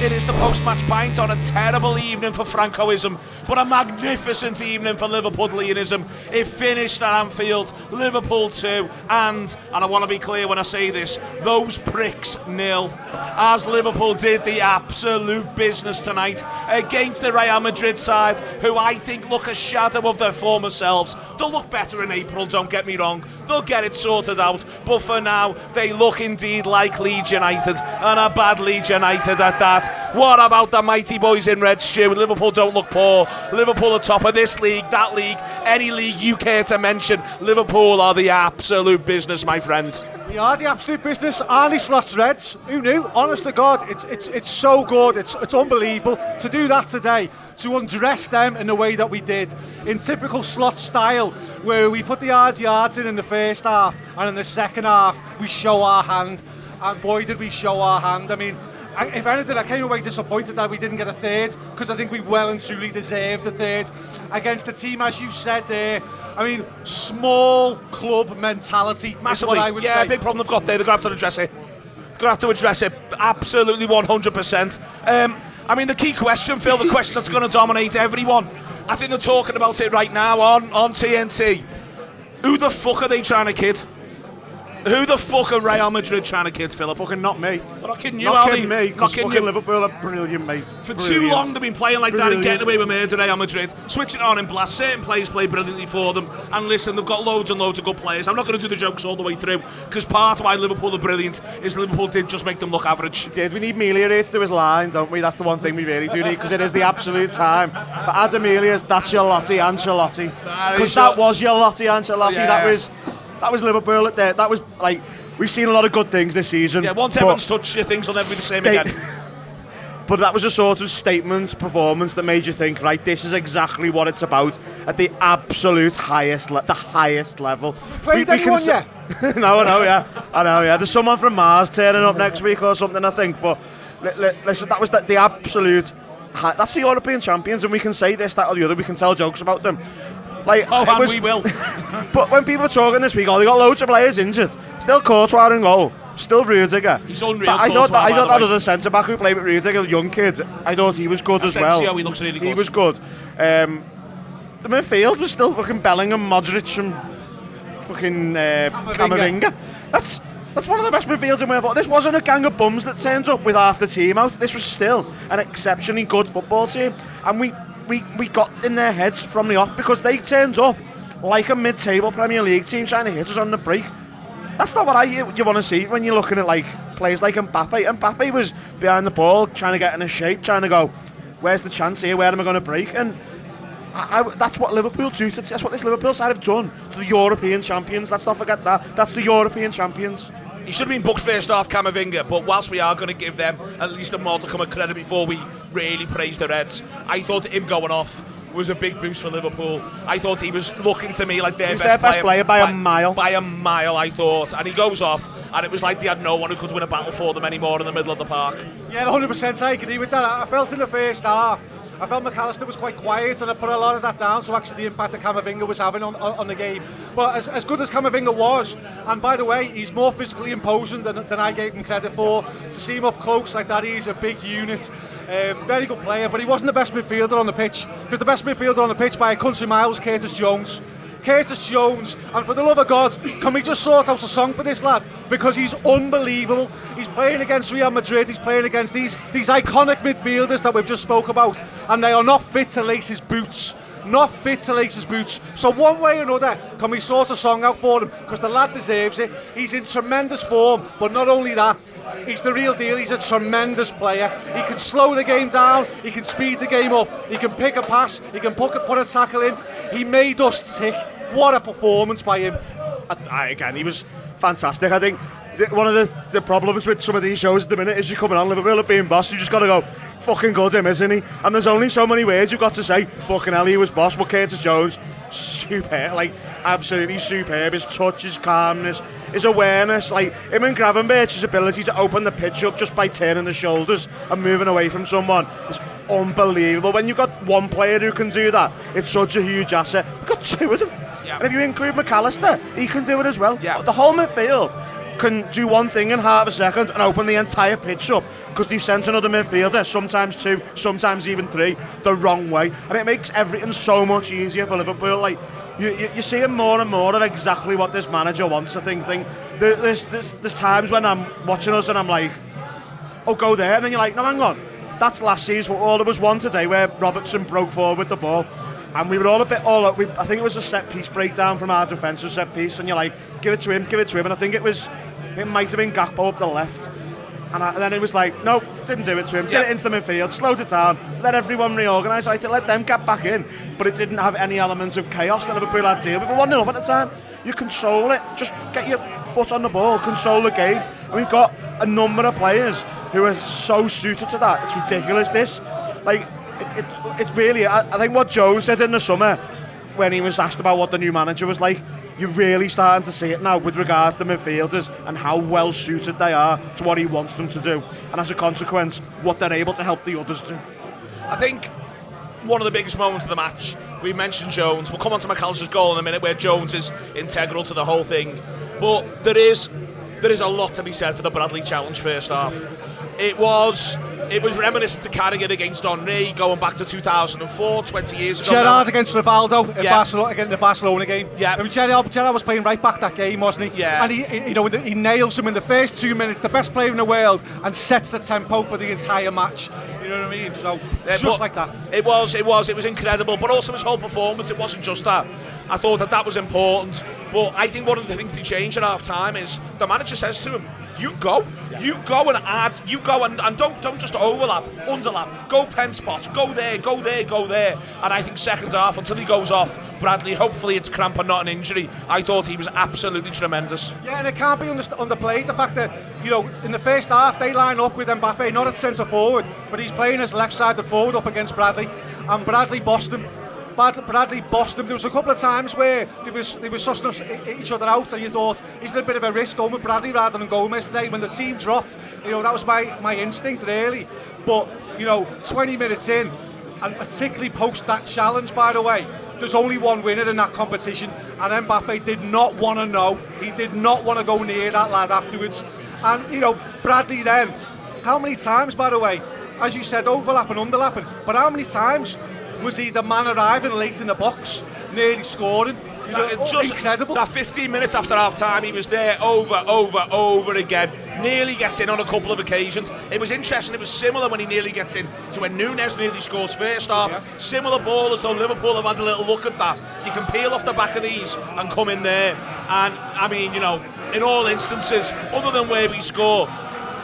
it is the post-match pint on a terrible evening for Francoism, but a magnificent evening for Liverpudlianism. It finished at Anfield, Liverpool 2, and I want to be clear when I say this, those pricks 0, as Liverpool did the absolute business tonight against the Real Madrid side, who I think look a shadow of their former selves. They'll look better in April, don't get me wrong. They'll get it sorted out, but for now, they look indeed like Leeds United, and a bad Leeds United at that. What about the mighty boys in red, Stu? Liverpool don't look poor. Liverpool are top of this league, that league, any league you care to mention. Liverpool are the absolute business, my friend. We are the absolute business. Arnie Slot's Reds. Who knew? Honest to God, it's so good. It's unbelievable to do that today. To undress them in the way that we did, in typical Slot style, where we put the hard yards in the first half, and in the second half we show our hand. And boy, did we show our hand. I mean, if anything, I came away disappointed that we didn't get a third, because I think we well and truly deserved a third against the team, as you said there. I mean, small club mentality. Massively. Is what I would yeah, say. big problem they've got there. They're going to have to address it. They're going to have to address it. Absolutely 100%. I mean, the key question, Phil, the question that's going to dominate everyone, I think they're talking about it right now on TNT. Who the fuck are they trying to kid? Who the fuck are Real Madrid trying to kid, Philip? Fucking not me. They're not kidding you, Not are kidding they? me, because fucking Liverpool are brilliant, mate. For brilliant. too long they've been playing like that and getting Brilliant. away with murder, Real Madrid. Switching on in blast. Certain players play brilliantly for them. And listen, they've got loads and loads of good players. I'm not going to do the jokes all the way through, because part of why Liverpool are brilliant is Liverpool did just make them look average. We did. We need Melia to do his line, don't we? That's the one thing we really do need, because it is the absolute time. For Adam Elias, that's your Lottie Ancelotti. Because that was your Lottie Ancelotti. Yeah. That was Liverpool at there. That was like... We've seen a lot of good things this season. Yeah, once everyone's touched you, things will never be the same again. But that was a sort of statement performance that made you think, right, this is exactly what it's about at the absolute highest level. Played anyone yet? No, I know, yeah. There's someone from Mars turning up next week or something, I think. But listen, that was the absolute... That's the European champions, and we can say this, that or the other. We can tell jokes about them. We will. But when people are talking this week, they got loads of players injured. Still Courtois in goal. Still Rudiger. He's unreal. I thought that other centre-back who played with Rudiger, the young kid, I thought he was good as well. He looks really good. He was good. The midfield was still fucking Bellingham, Modric and fucking Camavinga. That's one of the best midfields in Wales. This wasn't a gang of bums that turned up with half the team out. This was still an exceptionally good football team. And we got in their heads from the off, because they turned up like a mid-table Premier League team trying to hit us on the break. That's not what you want to see when you're looking at like players like Mbappe. Mbappe was behind the ball, trying to get in a shape, trying to go, where's the chance here, where am I going to break? And that's what Liverpool do. That's what this Liverpool side have done to the European champions. Let's not forget that. That's the European champions. He should have been booked first off, Camavinga, but whilst we are going to give them at least a modicum of credit before we really praise the Reds, I thought him going off was a big boost for Liverpool. I thought he was looking to me like their best player by a mile. By a mile, I thought. And he goes off, and it was like they had no one who could win a battle for them anymore in the middle of the park. Yeah, 100% I agree with that. I felt in the first half, I felt McAllister was quite quiet, and I put a lot of that down to actually the impact that Camavinga was having on the game. But as good as Camavinga was, and by the way, he's more physically imposing than I gave him credit for. To see him up close like that, he's a big unit. Very good player, but he wasn't the best midfielder on the pitch, because the best midfielder on the pitch by a country mile was Curtis Jones. Curtis Jones, and for the love of God, can we just sort out a song for this lad? Because he's unbelievable. He's playing against Real Madrid, he's playing against these iconic midfielders that we've just spoke about, and they are not fit to lace his boots. Not fit to lace his boots. So one way or another, can we sort a song out for him? Because the lad deserves it. He's in tremendous form, but not only that, he's the real deal. He's a tremendous player. He can slow the game down, he can speed the game up, he can pick a pass, he can put a tackle in. He made us tick. What a performance by him. Again, he was fantastic. I think one of the problems with some of these shows at the minute is you're coming on Liverpool at being boss, you just got to go, fucking good him, isn't he? And there's only so many words you've got to say, fucking hell, he was boss. But Curtis Jones, superb, like, absolutely superb. His touch, his calmness, his awareness, like, him and Gravenberch's ability to open the pitch up just by turning the shoulders and moving away from someone is unbelievable. When you've got one player who can do that, it's such a huge asset. We've got two of them. Yeah. And if you include McAllister, he can do it as well. Yeah. The whole midfield can do one thing in half a second and open the entire pitch up because they've sent another midfielder, sometimes two, sometimes even three, the wrong way, and it makes everything so much easier for Liverpool. Like you're seeing more and more of exactly what this manager wants. I think there's times when I'm watching us and I'm like, oh, go there, and then you're like, no, hang on, that's last season. All of us won today where Robertson broke forward with the ball. And we were all a bit all up. I think it was a set piece breakdown from our defensive set piece, and you're like, give it to him. And I think it might have been Gakpo up the left. And then it was like, no, didn't do it to him. Did it into the midfield, slowed it down, let everyone reorganise, right, to let them get back in. But it didn't have any elements of chaos that Liverpool had to deal with. 1-0 up at the time. You control it. Just get your foot on the ball, control the game. And we've got a number of players who are so suited to that. It's ridiculous, this. Like, it's really, I think what Joe said in the summer when he was asked about what the new manager was like, you're really starting to see it now with regards to midfielders and how well suited they are to what he wants them to do, and as a consequence what they're able to help the others do. I think one of the biggest moments of the match, we mentioned Jones, we'll come on to McAllister's goal in a minute where Jones is integral to the whole thing, but there is a lot to be said for the Bradley challenge first half. It was reminiscent to Carragher against Henry, going back to 2004, 20 years ago. Gerrard against Rivaldo in Barcelona, against the Barcelona game. Yeah. I mean, Gerrard was playing right back that game, wasn't he? Yeah. And he nails him in the first 2 minutes, the best player in the world, and sets the tempo for the entire match. You know what I mean? So, just like that. It was incredible, but also his whole performance, it wasn't just that. I thought that was important, but I think one of the things they changed at half-time is the manager says to him, you go and add, you go and don't just overlap, underlap, go pen spots, go there, and I think second half, until he goes off, Bradley, hopefully it's cramp and not an injury, I thought he was absolutely tremendous. Yeah, and it can't be underplayed, the fact that, in the first half, they line up with Mbappe, not at centre forward, but he's playing as left-sided forward up against Bradley, and Bradley bossed him. There was a couple of times where they were sussing each other out, and you thought he's a bit of a risk going with Bradley rather than Gomez today. When the team dropped, that was my instinct really. But 20 minutes in, and particularly post that challenge, by the way, there's only one winner in that competition, and Mbappe did not want to know. He did not want to go near that lad afterwards. And Bradley then, how many times, by the way, as you said, overlapping, underlapping, but how many times was he the man arriving late in the box, nearly scoring? Incredible. That 15 minutes after half-time, he was there over again. Nearly gets in on a couple of occasions. It was interesting, it was similar when he nearly gets in to when Núñez nearly scores first half. Yeah. Similar ball, as though Liverpool have had a little look at that. You can peel off the back of these and come in there. And, I mean, in all instances, other than where we score,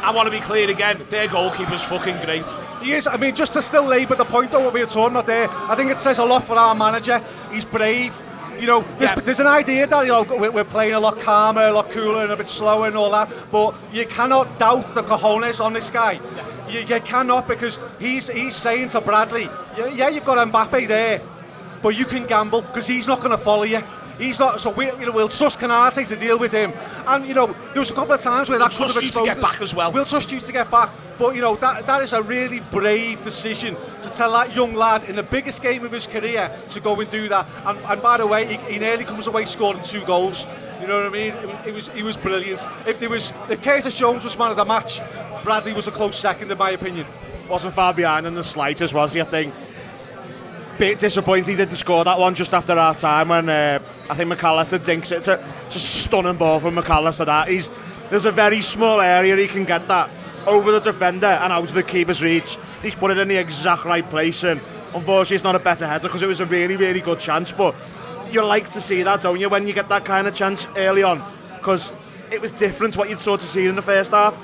I want to be clear again, their goalkeeper's fucking great. He is. I mean, just to still labour the point though, what we were talking about there, I think it says a lot for our manager. He's brave. There's an idea that we're playing a lot calmer, a lot cooler, and a bit slower and all that. But you cannot doubt the cojones on this guy. You cannot, because he's saying to Bradley, yeah, you've got Mbappe there, but you can gamble because he's not going to follow you. He's not, so we'll trust Canate to deal with him. And there was a couple of times where that could have exposed us. We'll trust you to get back as well. We'll trust you to get back. But that is a really brave decision to tell that young lad in the biggest game of his career to go and do that. And by the way, he nearly comes away scoring 2 goals. You know what I mean? He was brilliant. If Curtis Jones was man of the match, Bradley was a close second in my opinion. Wasn't far behind in the slightest, was he? I think. Bit disappointed he didn't score that one just after our time when I think McAllister dinks it. It's a stunning ball from McAllister. There's a very small area he can get that over the defender and out of the keeper's reach. He's put it in the exact right place, and unfortunately it's not a better header because it was a really, really good chance. But you like to see that, don't you, when you get that kind of chance early on, because it was different to what you'd sort of seen in the first half.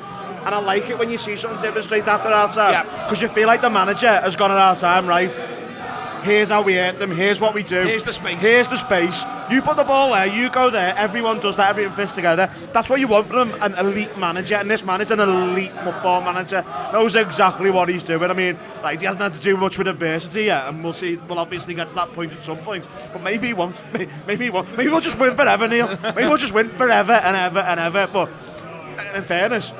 And I like it when you see something different straight after half time, because you feel like the manager has gone at half time, right? Here's how we hurt them, here's what we do. Here's the space. You put the ball there, you go there, everyone does that, everyone fits together. That's what you want from an elite manager, and this man is an elite football manager. Knows exactly what he's doing. I mean, he hasn't had to do much with adversity yet, and we'll obviously get to that point at some point. But maybe he won't. Maybe he won't. Maybe we'll just win forever, Neil. Maybe we'll just win forever and ever and ever. But in fairness,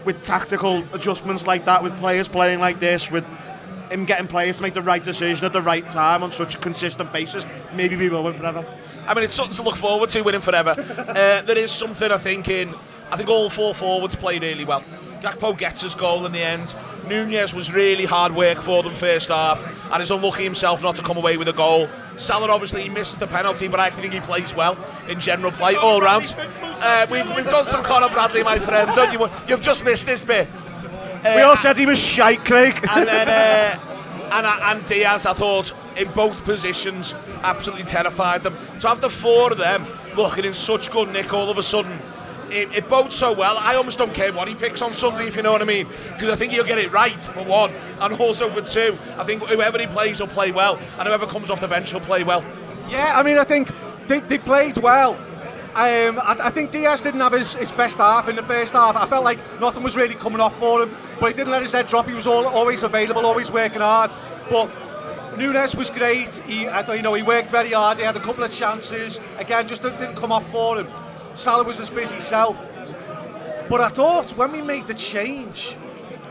with tactical adjustments like that, with players playing like this, with him getting players to make the right decision at the right time on such a consistent basis, maybe we will win forever. I mean, it's something to look forward to, winning forever. There is something, I think, in I think all 4 forwards played really well. Gakpo gets his goal in the end. Nunez was really hard work for them first half and is unlucky himself not to come away with a goal. Salah obviously he missed the penalty, but I actually think he plays well in general play all round. We've done some Conor Bradley, my friend, don't you? You've just missed this bit. We all said he was shite, Craig. And then and Diaz, I thought, in both positions, absolutely terrified them. To have the 4 of them looking in such good nick all of a sudden, it bodes so well. I almost don't care what he picks on Sunday, if you know what I mean, because I think he'll get it right, for one, and also for two, I think whoever he plays will play well, and whoever comes off the bench will play well. Yeah, I mean, I think they played well. I think Diaz didn't have his best half in the first half. I felt like nothing was really coming off for him, but he didn't let his head drop. He was always available, always working hard. But Nunez was great. He worked very hard. He had a couple of chances. Again, just didn't come off for him. Salah was his busy self. But I thought when we made the change,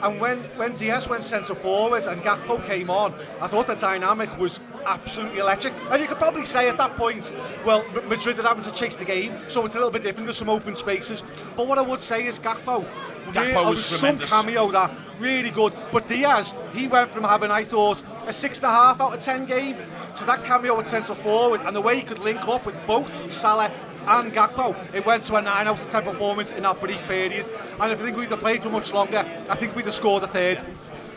and when Diaz went centre forward and Gakpo came on, I thought the dynamic was absolutely electric. And you could probably say at that point, well, Madrid are having to chase the game, so it's a little bit different. There's some open spaces. But what I would say is Gakpo was tremendous. Some cameo that, really good. But Diaz, he went from having, I thought, a 6.5 out of 10 game to that cameo at centre forward, and the way he could link up with both Salah and Gakpo, it went to a 9 out of 10 performance in that brief period. And if I think we'd have played for much longer, I think we'd have scored a third.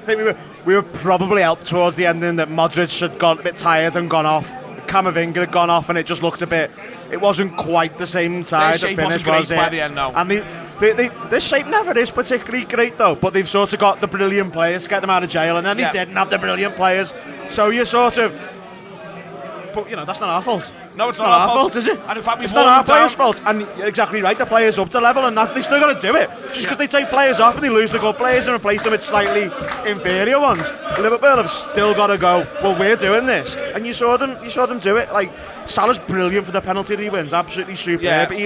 I think we were probably helped towards the ending that Modric had got a bit tired and gone off. Camavinga had gone off, and it just looked a bit. It wasn't quite the same side. Their shape wasn't great by the end, no. And their shape never is particularly great though. But they've sort of got the brilliant players to get them out of jail, and then they didn't have the brilliant players. So you sort of. But that's not our fault. No, it's not our fault, is it? And in fact, it's not our players' fault. And you're exactly right, the players up to level, and they still got to do it. Just because they take players off and they lose the good players and replace them with slightly inferior ones, Liverpool have still got to go, well, we're doing this. And you saw them do it. Like, Salah's brilliant for the penalty that he wins, absolutely superb. Yeah. But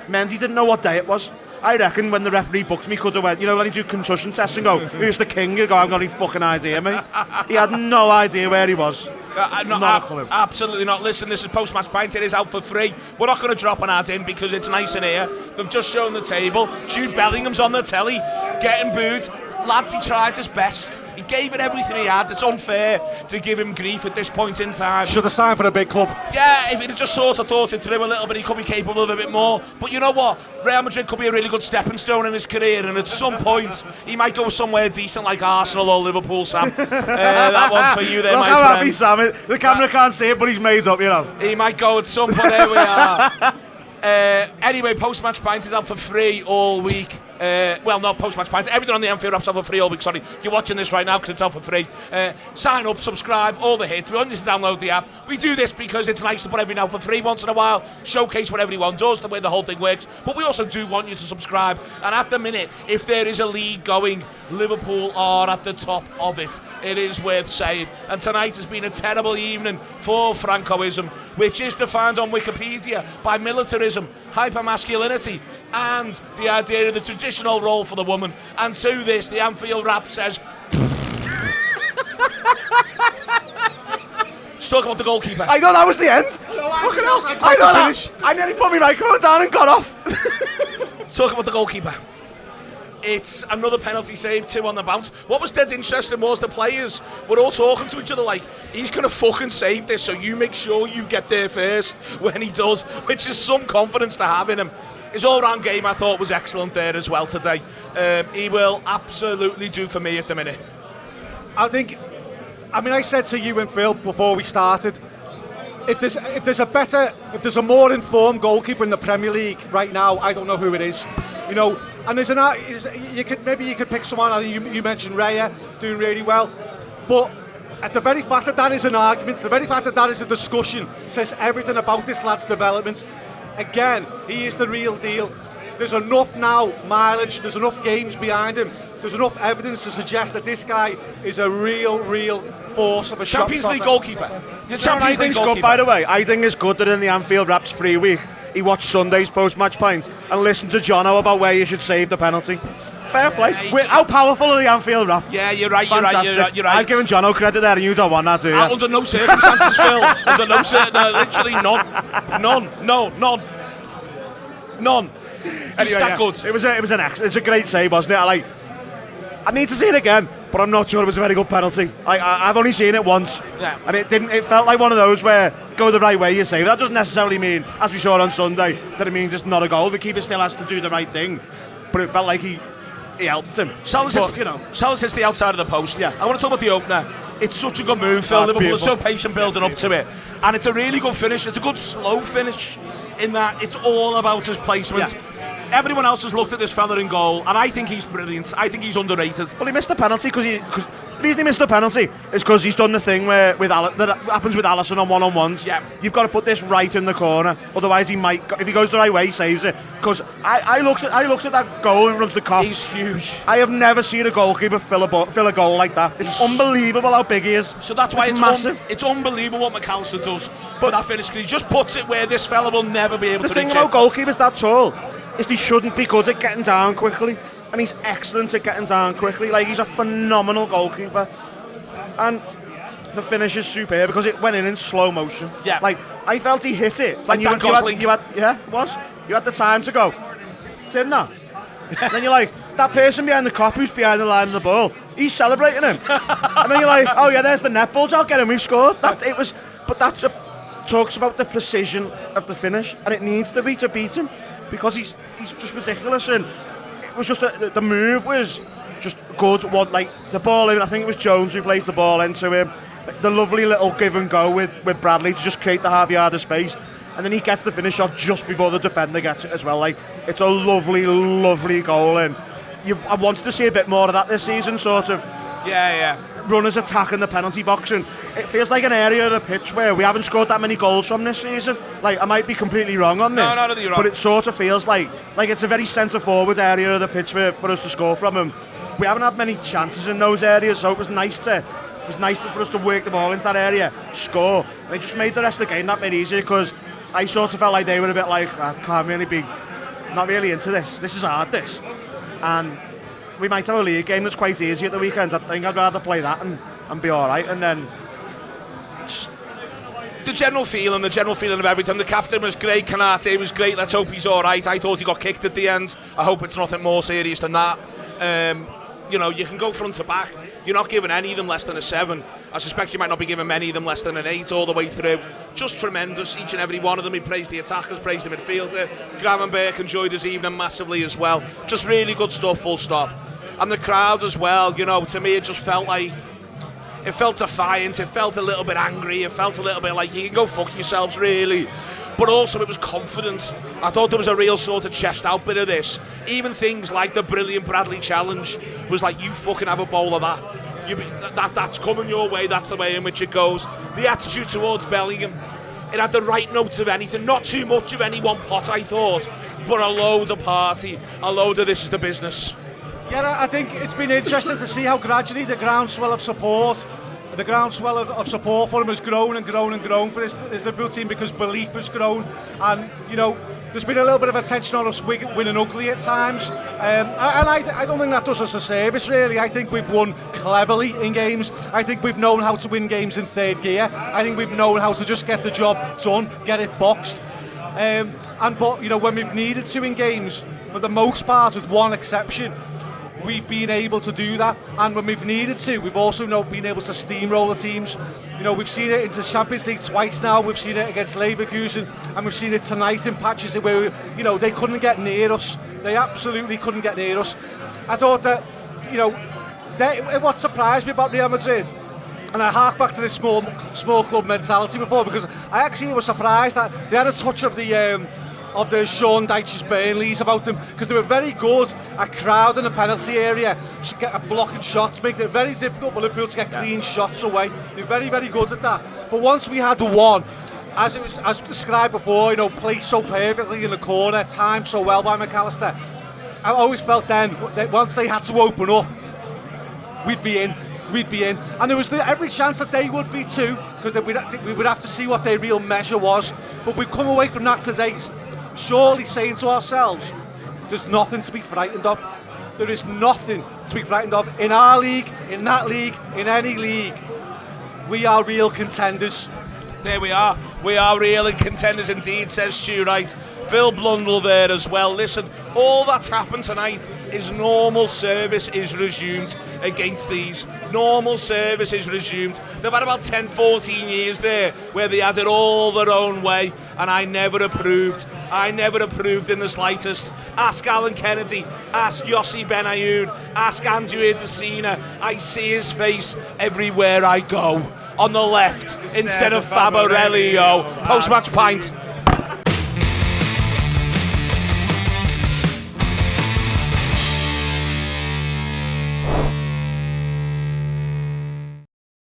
Mendy didn't know what day it was. I reckon when the referee booked me, could have went, when he do concussion tests and go, who's the king? You go, I've got any fucking idea, mate. He had no idea where he was. Absolutely not. Listen, this is post-match pint. It is out for free. We're not going to drop an ad in because it's nice in here. They've just shown the table. Jude Bellingham's on the telly, getting booed. Lads, he tried his best. He gave it everything he had. It's unfair to give him grief at this point in time. Should have signed for a big club. Yeah, if he'd just sort of thought it through a little bit, he could be capable of a bit more. But you know what? Real Madrid could be a really good stepping stone in his career, and at some point, he might go somewhere decent like Arsenal or Liverpool, Sam. That one's for you there, Look my how friend. happy Sam is. The camera can't see it, but he's made up, He might go at some point. There we are. Anyway, post-match pint is out for free all week. Not post-match pints. Everything on the Anfield Wrap's out for free all week. Sorry, you're watching this right now because it's out for free. Sign up, subscribe, all the hits. We want you to download the app. We do this because it's nice to put everything out for free once in a while, showcase what everyone does, the way the whole thing works. But we also do want you to subscribe. And at the minute, if there is a league going, Liverpool are at the top of it. It is worth saying. And tonight has been a terrible evening for Francoism, which is defined on Wikipedia by militarism, hypermasculinity, and the idea of the traditional role for the woman. And to this, the Anfield Wrap says... Let's talk about the goalkeeper. I thought that was the end. Fucking hell. I nearly put my microphone down and got off. Let's talk about the goalkeeper. It's another penalty save, 2 on the bounce. What was dead interesting was the players were all talking to each other like, he's going to fucking save this, so you make sure you get there first when he does, which is some confidence to have in him. His all-round game, I thought, was excellent there as well today. He will absolutely do for me at the minute. I said to you and Phil before we started, if there's a more informed goalkeeper in the Premier League right now, I don't know who it is. And you could pick someone. I think you mentioned Raya doing really well, but at the very fact that is an argument, the very fact that is a discussion, says everything about this lad's development. Again, he is the real deal. There's enough now mileage. There's enough games behind him. There's enough evidence to suggest that this guy is a real force of a Champions League goalkeeper. Champions League's good, by the way. I think it's good that in the Anfield Wrap's free week, he watched Sunday's post-match pint and listened to Jono about where you should save the penalty. Fair play. How powerful are the Anfield Wrap? Yeah, you're right. I've given Jono credit there, and you don't want that, do you? Under no circumstances, Phil. Under no circumstances, literally none. He's that good. It was it's a great save, wasn't it? I need to see it again, but I'm not sure it was a very good penalty. I've only seen it once, and it felt like one of those where go the right way, you save. That doesn't necessarily mean, as we saw on Sunday, that it means it's not a goal. The keeper still has to do the right thing, but it felt like he helped him. Salas hits the outside of the post. Yeah. I want to talk about the opener. It's such a good move, Phil. Liverpool is so patient building up to it, and it's a really good finish. It's a good slow finish in that it's all about his placement. Yeah. Everyone else has looked at this fella in goal, and I think he's brilliant. I think he's underrated. Well, he missed the penalty because the reason he missed the penalty is because he's done the thing where that happens with Alisson on one-on-ones. Yeah. You've got to put this right in the corner, otherwise he might. If he goes the right way, he saves it. Because I looks at that goal and runs the cop. He's huge. I have never seen a goalkeeper fill a goal like that. It's unbelievable how big he is. So that's why it's massive. It's unbelievable what McAllister does for that finish, because he just puts it where this fella will never be able to reach it. The thing about goalkeepers that tall is they shouldn't be good at getting down quickly, and he's excellent at getting down quickly. He's a phenomenal goalkeeper, and the finish is superb because it went in slow motion. Yeah. I felt he hit it. Like Dan Gosling. You had the time to go. It's in now. Then you're like, that person behind the cop who's behind the line of the ball, he's celebrating him. And then you're like, oh yeah, there's the net bulge, I'll get him, we've scored. Talks about the precision of the finish, and it needs to be to beat him, because he's just ridiculous. And it was just the move was just good. The ball in, I think it was Jones who plays the ball into him. The lovely little give and go with Bradley to just create the half yard of space, and then he gets the finish off just before the defender gets it as well. It's a lovely, lovely goal, and I wanted to see a bit more of that this season. Sort of. Yeah. Runners attacking the penalty box, and it feels like an area of the pitch where we haven't scored that many goals from this season. I might be completely wrong on this, no, I don't think you're wrong. But it sort of feels like it's a very centre forward area of the pitch for us to score from, and we haven't had many chances in those areas. So it was nice for us to work the ball into that area, score. They just made the rest of the game that bit easier, because I sort of felt like they were a bit like, I can't really be not really into this. This is hard, this, and we might have a league game that's quite easy at the weekend. I think I'd rather play that and be alright, and then the general feeling of everything. The captain was great, Kanate was great, let's hope he's alright. I thought he got kicked at the end. I hope it's nothing more serious than that. You can go front to back. You're not giving any of them less than a 7. I suspect you might not be giving many of them less than an 8 all the way through. Just tremendous, each and every one of them. He praised the attackers, praised the midfielder. Gravenberg enjoyed his evening massively as well. Just really good stuff, full stop. And the crowd as well, to me it just felt like, it felt defiant, it felt a little bit angry, it felt a little bit like you can go fuck yourselves really. But also it was confident. I thought there was a real sort of chest out bit of this. Even things like the brilliant Bradley challenge was like, you fucking have a bowl of that. That's coming your way, that's the way in which it goes. The attitude towards Bellingham, it had the right notes of anything, not too much of any one pot I thought, but a load of party, a load of this is the business. Yeah, I think it's been interesting to see how gradually the groundswell of support for him has grown and grown and grown for this Liverpool team, because belief has grown, and there's been a little bit of attention on us winning ugly at times, and I don't think that does us a service really. I think we've won cleverly in games. I think we've known how to win games in third gear. I think we've known how to just get the job done, get it boxed. But when we've needed to in games, for the most part, with one exception, we've been able to do that, and when we've needed to, we've also been able to steamroll the teams. We've seen it in the Champions League twice now. We've seen it against Leverkusen, and we've seen it tonight in patches where they couldn't get near us. They absolutely couldn't get near us. I thought that what surprised me about Real Madrid, and I hark back to this small club mentality before, because I actually was surprised that they had a touch of the Sean Dyche's Burnleys about them, because they were very good at crowding the penalty area, blocking shots, making it very difficult for Liverpool to get clean shots away. They're very, very good at that. But once we had one, as described before, placed so perfectly in the corner, timed so well by McAllister, I always felt then that once they had to open up, we'd be in. And there was every chance that they would be too, because we would have to see what their real measure was. But we've come away from that today surely saying to ourselves, there's nothing to be frightened of. There is nothing to be frightened of. In our league, in that league, in any league, we are real contenders. There we are. We are real contenders indeed, says Stu Wright. Phil Blundell there as well. Listen, all that's happened tonight is normal service is resumed against these. Normal service is resumed. They've had about 10, 14 years there where they had it all their own way, and I never approved. I never approved in the slightest. Ask Alan Kennedy, ask Yossi Benayoun, ask Andrew Idesina. I see his face everywhere I go. On the left, instead of Fab Aurelio. Post-match pint.